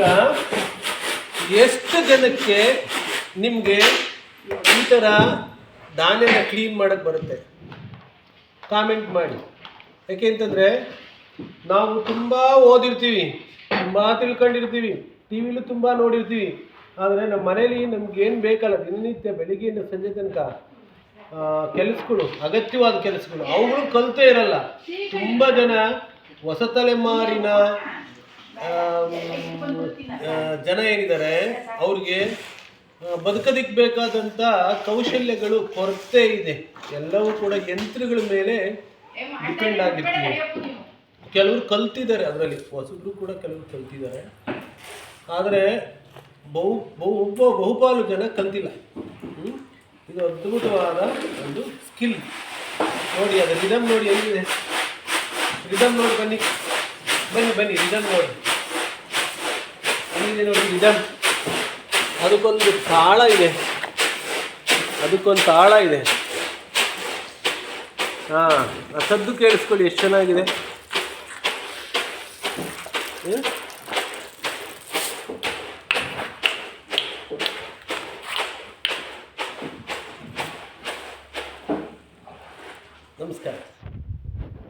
ಈಗ ಎಷ್ಟು ಜನಕ್ಕೆ ನಿಮಗೆ ಈ ಥರ ಧಾನ್ಯನ ಕ್ಲೀನ್ ಮಾಡೋಕ್ಕೆ ಬರುತ್ತೆ? ಕಾಮೆಂಟ್ ಮಾಡಿ. ಯಾಕೆಂತಂದರೆ ನಾವು ತುಂಬ ಓದಿರ್ತೀವಿ, ತುಂಬ ತಿಳ್ಕೊಂಡಿರ್ತೀವಿ, ಟಿ ವಿಲೂ ತುಂಬ ನೋಡಿರ್ತೀವಿ. ಆದರೆ ನಮ್ಮ ಮನೇಲಿ ನಮಗೇನು ಬೇಕಲ್ಲ ದಿನನಿತ್ಯ ಬೆಳಿಗ್ಗೆಯಿಂದ ಸಂಜೆ ತನಕ ಕೆಲಸಗಳು, ಅಗತ್ಯವಾದ ಕೆಲಸಗಳು, ಅವುಗಳು ಕಲಿತೇ ಇರಲ್ಲ. ತುಂಬ ಜನ ಹೊಸ ತಲೆಮಾರಿನ ಜನ ಏನಿದ್ದಾರೆ ಅವ್ರಿಗೆ ಬದುಕೋದಕ್ಕೆ ಬೇಕಾದಂಥ ಕೌಶಲ್ಯಗಳು ಕೊರತೆ ಇದೆ. ಎಲ್ಲವೂ ಕೂಡ ಯಂತ್ರಗಳ ಮೇಲೆ ಡಿಪೆಂಡ್ ಆಗಿರ್ತೀವಿ. ಕೆಲವರು ಕಲ್ತಿದ್ದಾರೆ, ಅದರಲ್ಲಿ ಹೊಸಬ್ರು ಕೂಡ ಕೆಲವರು ಕಲ್ತಿದ್ದಾರೆ. ಆದರೆ ಬಹುಪಾಲು ಜನ ಕಲ್ತಿಲ್ಲ. ಇದು ಅದ್ಭುತವಾದ ಒಂದು ಸ್ಕಿಲ್ ನೋಡಿ. ಅದು ರಿದಮ್ ನೋಡಿ, ಹೆಂಗಿದೆ ರಿದಮ್ ನೋಡಿ. ಬನ್ನಿ ಬನ್ನಿ ಬನ್ನಿ, ರಿದಮ್ ನೋಡಿ, ಹೆಂಗಿದೆ ನೋಡಿ ರಿದಮ್. ಅದಕ್ಕೊಂದು ತಾಳ ಇದೆ, ಅದಕ್ಕೊಂದು ತಾಳ ಇದೆ. ಹಾಂ, ಆ ಸದ್ದು ಕೇಳಿಸ್ಕೊಳ್ಳಿ ಎಷ್ಟು ಚೆನ್ನಾಗಿದೆ. ನಮಸ್ಕಾರ.